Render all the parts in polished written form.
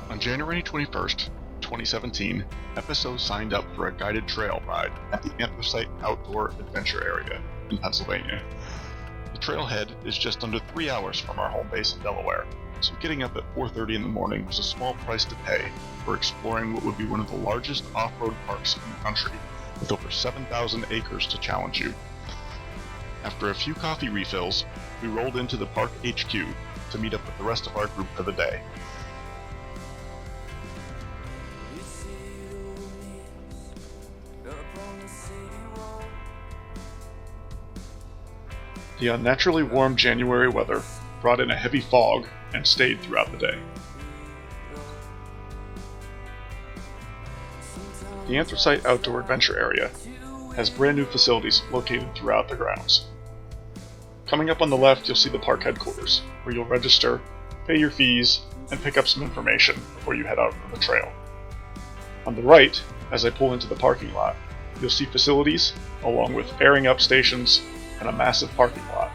On January 21st, 2017, FSO signed up for a guided trail ride at the Anthracite Outdoor Adventure Area in Pennsylvania. The trailhead is just under 3 hours from our home base in Delaware, so getting up at 4:30 in the morning was a small price to pay for exploring what would be one of the largest off-road parks in the country, with over 7,000 acres to challenge you. After a few coffee refills, we rolled into the park HQ to meet up with the rest of our group for the day. The unnaturally warm January weather brought in a heavy fog and stayed throughout the day. The Anthracite Outdoor Adventure Area has brand new facilities located throughout the grounds. Coming up on the left, you'll see the park headquarters, where you'll register, pay your fees, and pick up some information before you head out on the trail. On the right, as I pull into the parking lot, you'll see facilities along with airing up stations and a massive parking lot.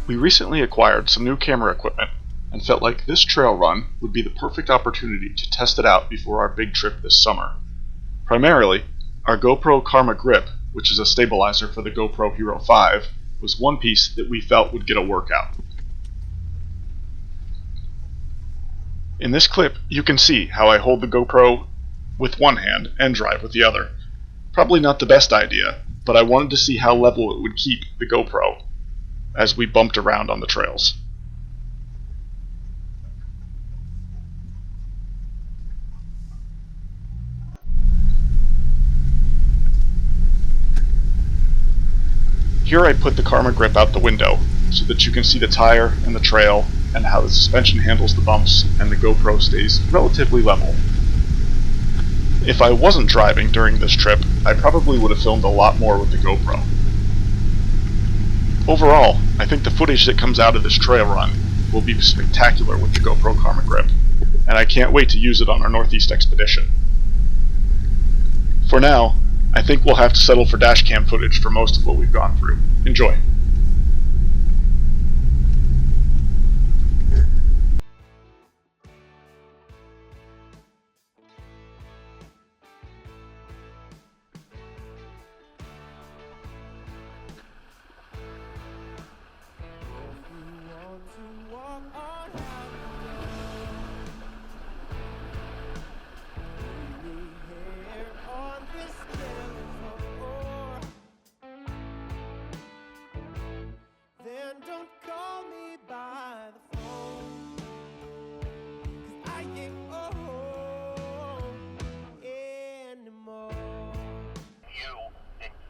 We recently acquired some new camera equipment and felt like this trail run would be the perfect opportunity to test it out before our big trip this summer. Primarily, our GoPro Karma Grip, which is a stabilizer for the GoPro Hero 5, was one piece that we felt would get a workout. In this clip, you can see how I hold the GoPro with one hand and drive with the other. Probably not the best idea, but I wanted to see how level it would keep the GoPro as we bumped around on the trails. Here I put the Karma Grip out the window so that you can see the tire and the trail and how the suspension handles the bumps and the GoPro stays relatively level. If I wasn't driving during this trip, I probably would have filmed a lot more with the GoPro. Overall, I think the footage that comes out of this trail run will be spectacular with the GoPro Karma Grip, and I can't wait to use it on our Northeast expedition. For now, I think we'll have to settle for dashcam footage for most of what we've gone through. Enjoy!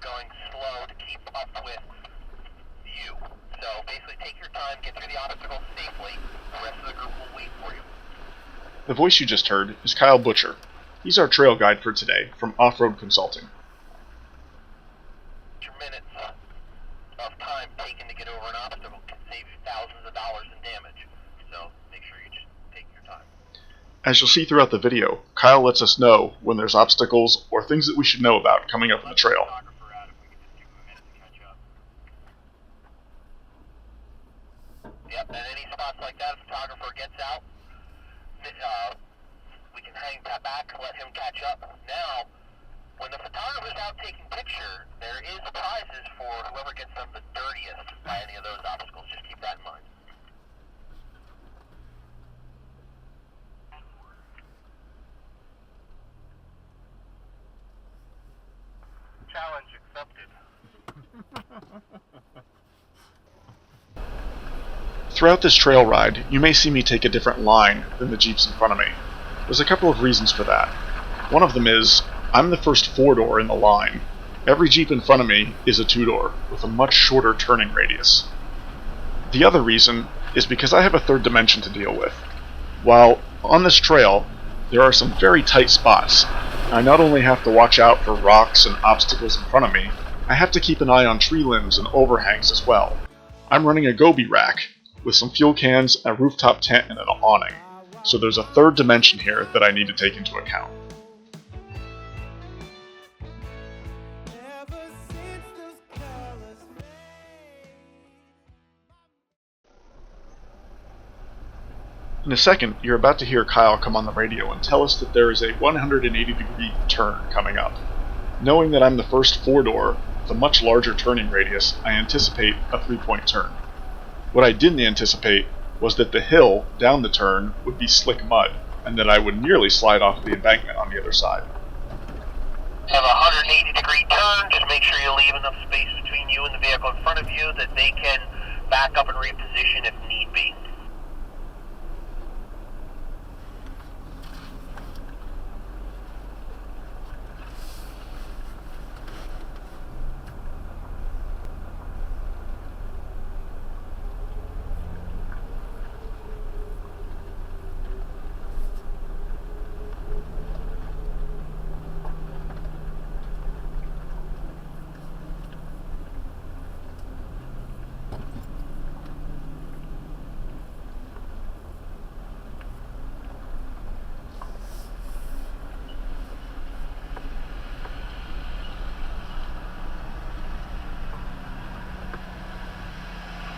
Going slow to keep up with you. So basically take your time, get through the obstacles safely. The rest of the group will wait for you. The voice you just heard is Kyle Butcher. He's our trail guide for today from Off-road Consulting. Your minutes of time taken to get over an obstacle can save you thousands of dollars in damage. So make sure you just take your time. As you'll see throughout the video, Kyle lets us know when there's obstacles or things that we should know about coming up on the trail. Yep, and any spots like that, a photographer gets out, we can hang that back, let him catch up. Now, when the photographer's out taking picture, there is prizes for whoever gets them the dirtiest by any of those obstacles. Just keep that in mind. Throughout this trail ride, you may see me take a different line than the Jeeps in front of me. There's a couple of reasons for that. One of them is, I'm the first 4-door in the line. Every Jeep in front of me is a 2-door, with a much shorter turning radius. The other reason is because I have a third dimension to deal with. While on this trail, there are some very tight spots. I not only have to watch out for rocks and obstacles in front of me, I have to keep an eye on tree limbs and overhangs as well. I'm running a goby rack, with some fuel cans, a rooftop tent, and an awning. So there's a third dimension here that I need to take into account. In a second, you're about to hear Kyle come on the radio and tell us that there is a 180-degree turn coming up. Knowing that I'm the first 4-door with a much larger turning radius, I anticipate a 3-point turn. What I didn't anticipate was that the hill down the turn would be slick mud, and that I would nearly slide off the embankment on the other side. Have a 180-degree turn. Just make sure you leave enough space between you and the vehicle in front of you that they can back up and reposition if need be.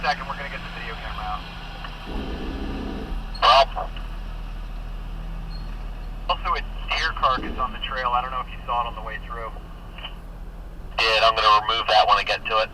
Second, we're going to get the video camera out. Problem. Also, a deer carcass on the trail. I don't know if you saw it on the way through. Did. I'm going to remove that when I get to it.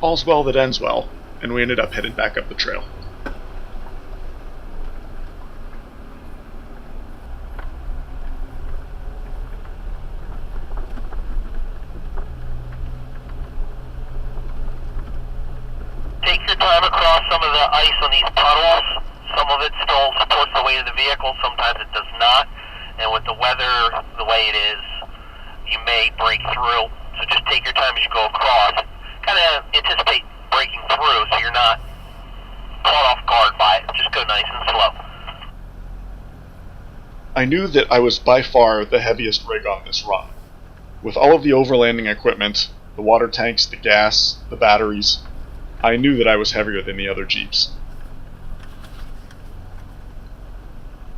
All's well that ends well, and we ended up headed back up the trail. Take your time across some of the ice on these puddles. Some of it still supports the weight of the vehicle, sometimes it does not. And with the weather the way it is, you may break through. So just take your time as you go across. Kind of anticipate breaking through so you're not caught off guard by it. Just go nice and slow. I knew that I was by far the heaviest rig on this run. With all of the overlanding equipment, the water tanks, the gas, the batteries, I knew that I was heavier than the other Jeeps.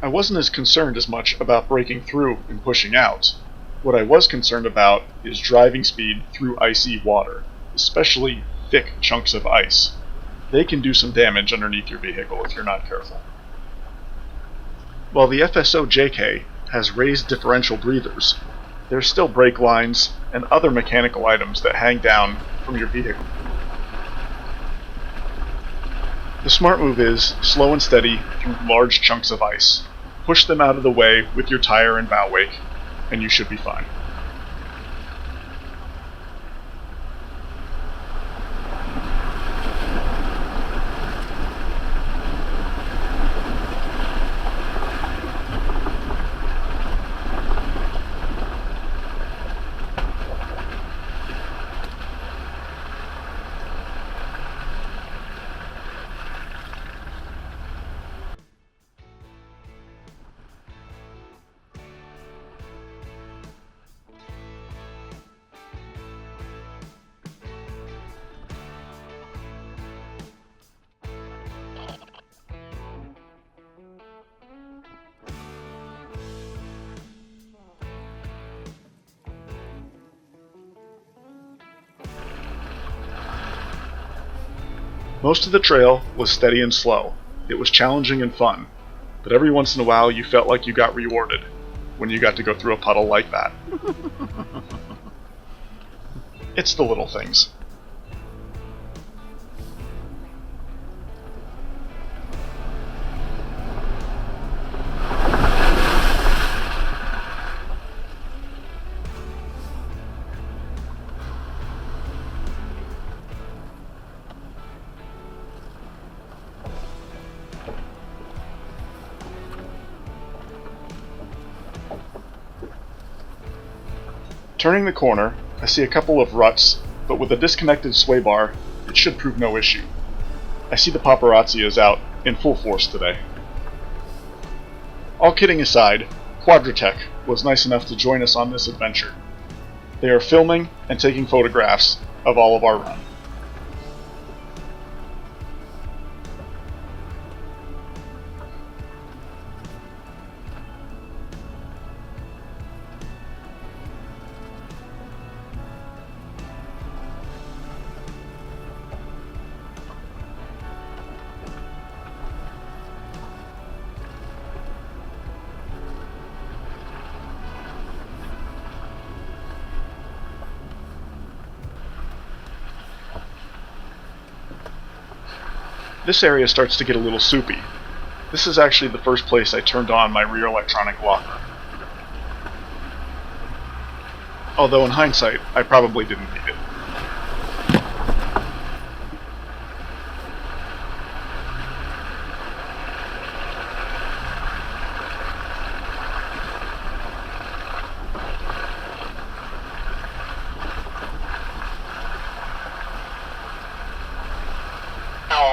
I wasn't as concerned as much about breaking through and pushing out. What I was concerned about is driving speed through icy water, especially thick chunks of ice. They can do some damage underneath your vehicle if you're not careful. While the FSO JK has raised differential breathers, there's still brake lines and other mechanical items that hang down from your vehicle. The smart move is slow and steady through large chunks of ice. Push them out of the way with your tire and bow wake, and you should be fine. Most of the trail was steady and slow. It was challenging and fun, but every once in a while you felt like you got rewarded when you got to go through a puddle like that. It's the little things. Turning the corner, I see a couple of ruts, but with a disconnected sway bar, it should prove no issue. I see the paparazzi is out in full force today. All kidding aside, Quadratec was nice enough to join us on this adventure. They are filming and taking photographs of all of our run. This area starts to get a little soupy. This is actually the first place I turned on my rear electronic locker. Although in hindsight, I probably didn't need it.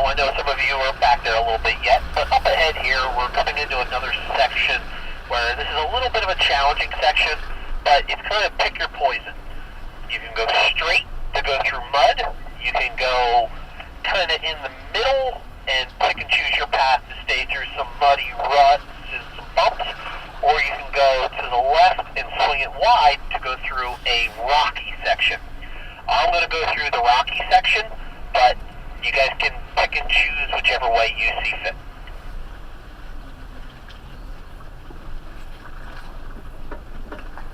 I know some of you are back there a little bit yet, but up ahead here, we're coming into another section where this is a little bit of a challenging section, but it's kind of pick your poison. You can go straight to go through mud, you can go kind of in the middle and pick and choose your path to stay through some muddy ruts and some bumps, or you can go to the left and swing it wide to go through a rocky section. I'm going to go through the rocky section, but you guys can pick and choose whichever way you see fit.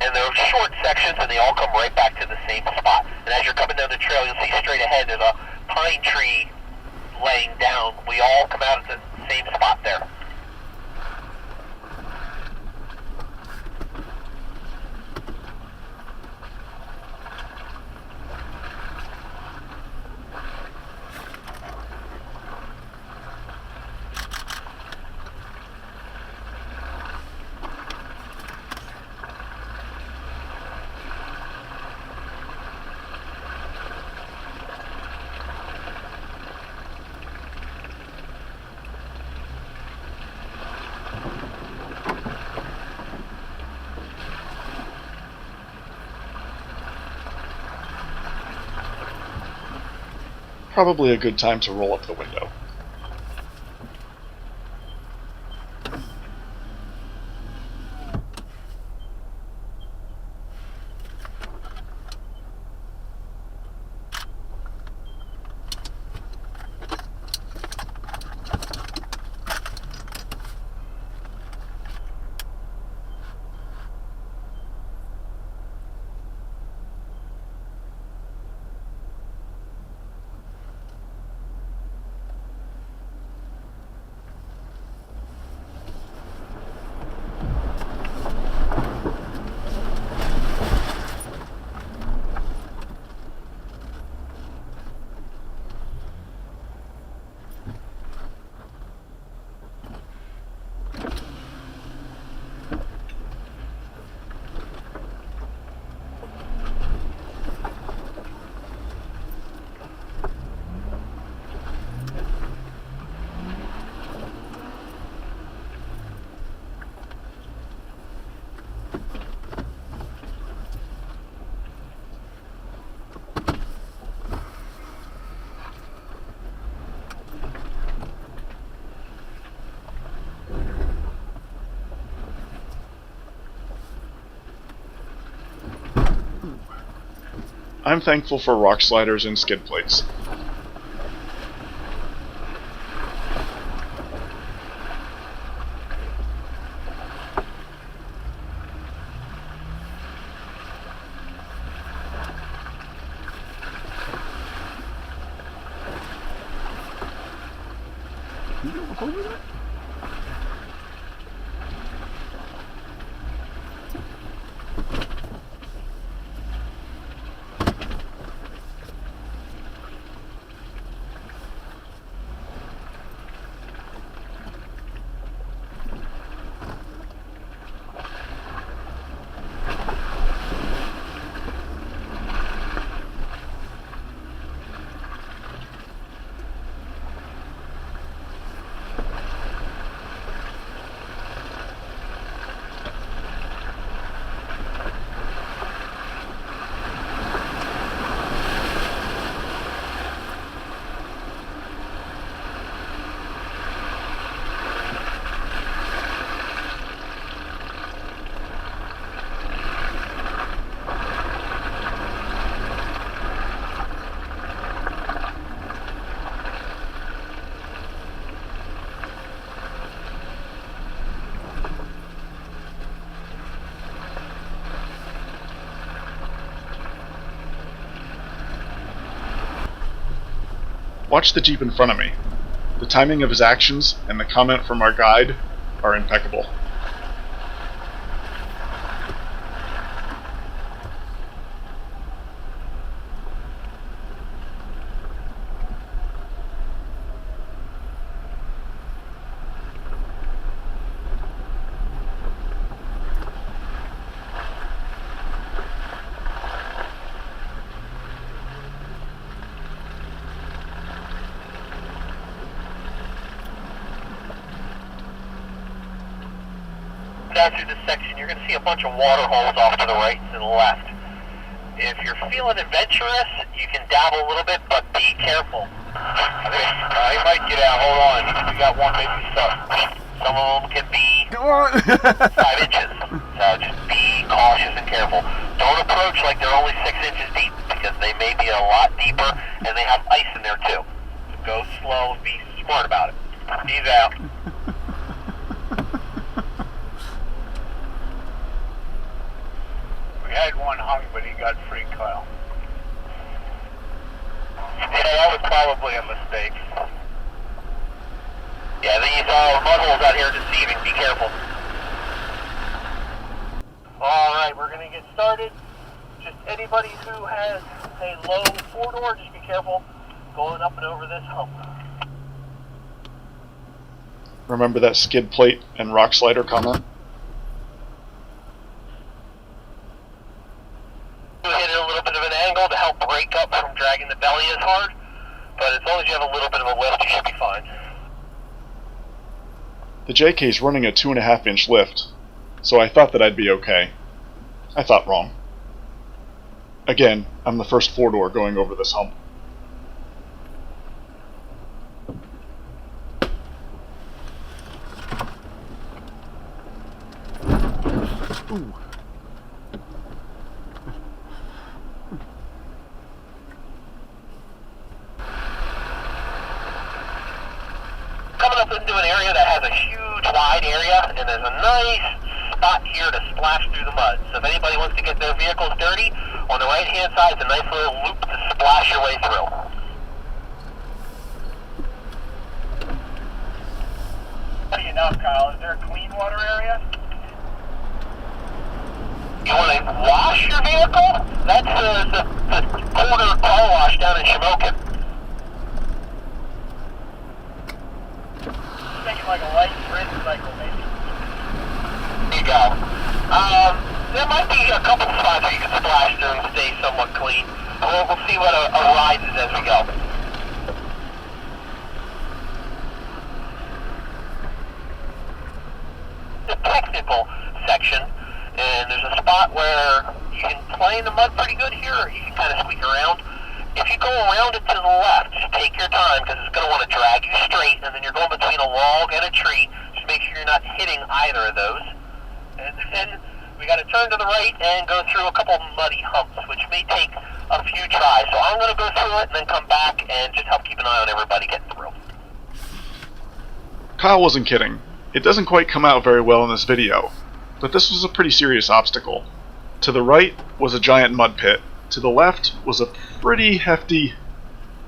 And they're short sections and they all come right back to the same spot. And as you're coming down the trail, you'll see straight ahead there's a pine tree laying down. We all come out at the same spot there. Probably a good time to roll up the window. I'm thankful for rock sliders and skid plates. Can you go over that? Watch the Jeep in front of me. The timing of his actions and the comment from our guide are impeccable. Down through this section, you're going to see a bunch of water holes off to the right and the left. If you're feeling adventurous, you can dabble a little bit, but be careful. He might get out. Hold on. We got one maybe stuck. Some of them can be 5 inches. So just be cautious and careful. Don't approach like they're only 6 inches deep, because they may be a lot deeper, and they have ice in there too. So go slow and be smart about it. He's out. Had one hung, but he got free, Kyle. Yeah, that was probably a mistake. Yeah, these mud holes out here are deceiving. Be careful. Alright, we're going to get started. Just anybody who has a low 4-door, just be careful going up and over this hump. Remember that skid plate and rock slider comment? Hit it a little bit of an angle to help break up from dragging the belly as hard, but as long as you have a little bit of a lift, you should be fine. The JK's running a 2.5 inch lift, so I thought that I'd be okay. I thought wrong. Again, I'm the first 4-door going over this hump. Ooh. Coming up into an area that has a huge wide area, and there's a nice spot here to splash through the mud. So if anybody wants to get their vehicles dirty, on the right hand side is a nice little loop to splash your way through. What do you know, Kyle? Is there a clean water area? You want to wash your vehicle? That's the corner car wash down in Shamokin. Thinking like a light rinse cycle, maybe. There you go. There might be a couple spots where you can splash through and stay somewhat clean. We'll see what arises as we go. The technical section, and there's a spot where you can play in the mud pretty good here, or you can kind of squeak around. If you go around it to the left, just take your time, because it's going to want to drag you straight, and then you're going between a log and a tree. Just make sure you're not hitting either of those. And then we got to turn to the right and go through a couple muddy humps, which may take a few tries. So I'm going to go through it and then come back and just help keep an eye on everybody getting through. Kyle wasn't kidding. It doesn't quite come out very well in this video, but this was a pretty serious obstacle. To the right was a giant mud pit. To the left was a pretty hefty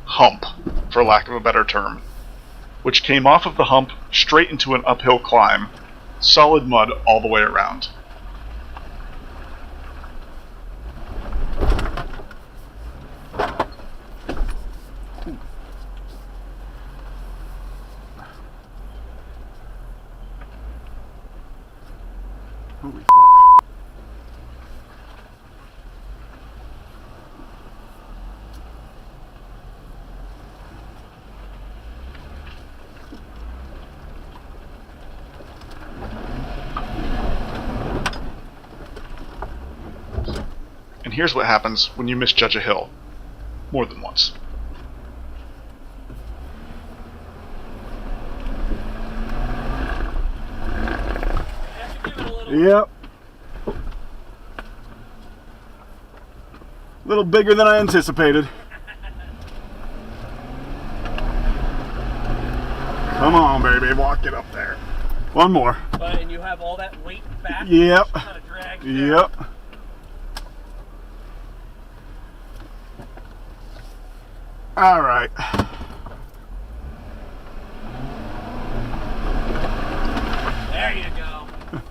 hump, for lack of a better term, which came off of the hump straight into an uphill climb. Solid mud all the way around. Holy fuck. And here's what happens when you misjudge a hill. More than once. Yep. A little bigger than I anticipated. Come on, baby, walk it up there. One more. And you have all that weight back. Yep. Kind of drags down. Yep. All right. There you go.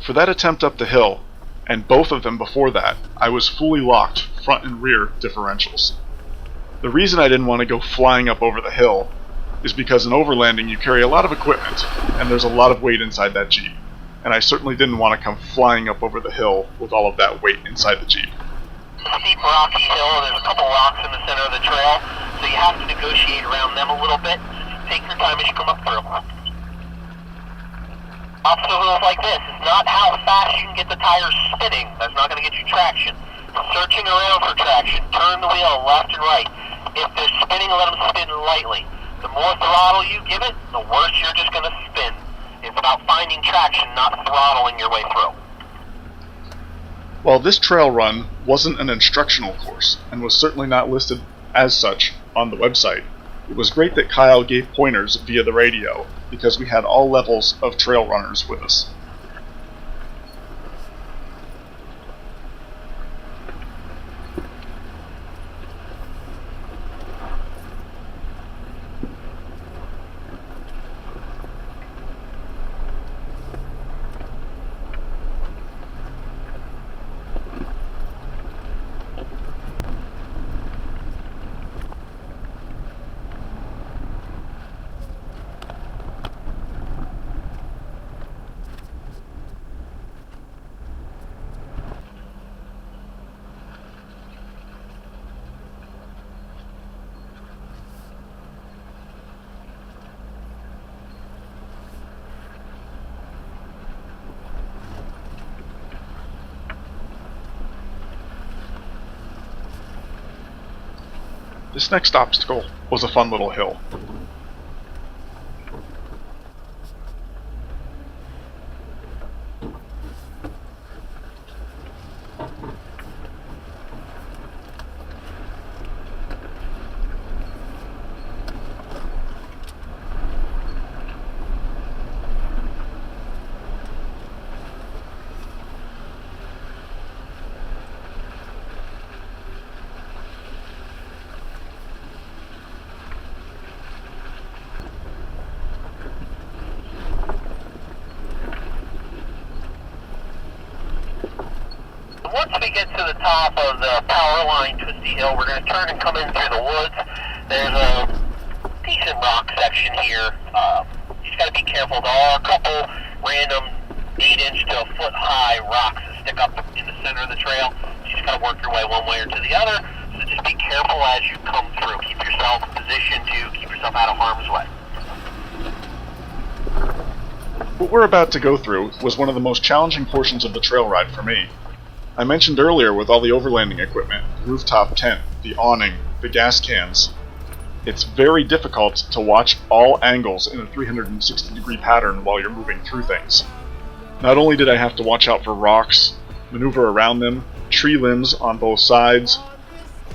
For that attempt up the hill, and both of them before that, I was fully locked front and rear differentials. The reason I didn't want to go flying up over the hill is because in overlanding you carry a lot of equipment, and there's a lot of weight inside that Jeep, and I certainly didn't want to come flying up over the hill with all of that weight inside the Jeep. Steep rocky hill, there's a couple rocks in the center of the trail, so you have to negotiate around them a little bit. Take your time as you come up through. Obstacle hills like this is not how fast you can get the tires spinning. That's not going to get you traction. Searching around for traction, turn the wheel left and right. If they're spinning, let them spin lightly. The more throttle you give it, the worse you're just going to spin. It's about finding traction, not throttling your way through. While this trail run wasn't an instructional course, and was certainly not listed as such on the website, it was great that Kyle gave pointers via the radio, because we had all levels of trail runners with us. This next obstacle was a fun little hill. Once we get to the top of the power line twisty hill, we're going to turn and come in through the woods. There's a decent rock section here. You just got to be careful. There are a couple random 8-inch to a foot high rocks that stick up in the center of the trail. You just got to work your way one way or to the other. So just be careful as you come through. Keep yourself positioned to keep yourself out of harm's way. What we're about to go through was one of the most challenging portions of the trail ride for me. I mentioned earlier with all the overlanding equipment, the rooftop tent, the awning, the gas cans. It's very difficult to watch all angles in a 360-degree pattern while you're moving through things. Not only did I have to watch out for rocks, maneuver around them, tree limbs on both sides,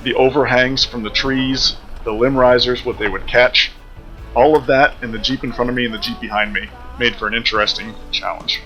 the overhangs from the trees, the limb risers, what they would catch, all of that in the Jeep in front of me and the Jeep behind me made for an interesting challenge.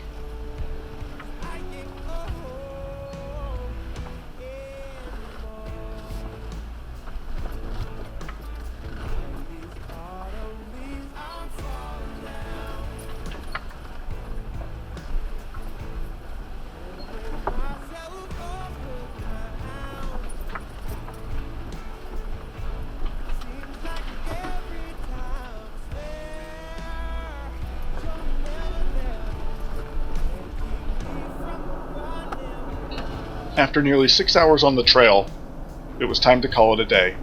After nearly 6 hours on the trail, it was time to call it a day.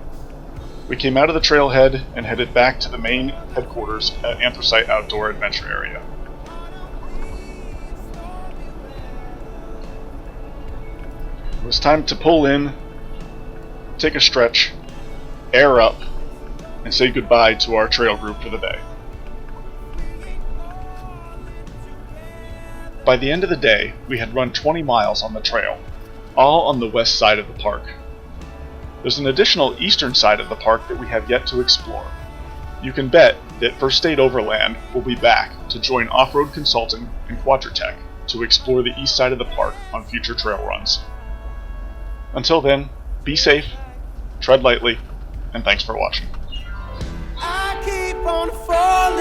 We came out of the trailhead and headed back to the main headquarters at Anthracite Outdoor Adventure Area. It was time to pull in, take a stretch, air up, and say goodbye to our trail group for the day. By the end of the day, we had run 20 miles on the trail, all on the west side of the park. There's an additional eastern side of the park that we have yet to explore. You can bet that for State Overland will be back to join Off-road Consulting and Quadratec to explore the east side of the park on future trail runs. Until then, be safe, tread lightly, and thanks for watching. I keep on falling.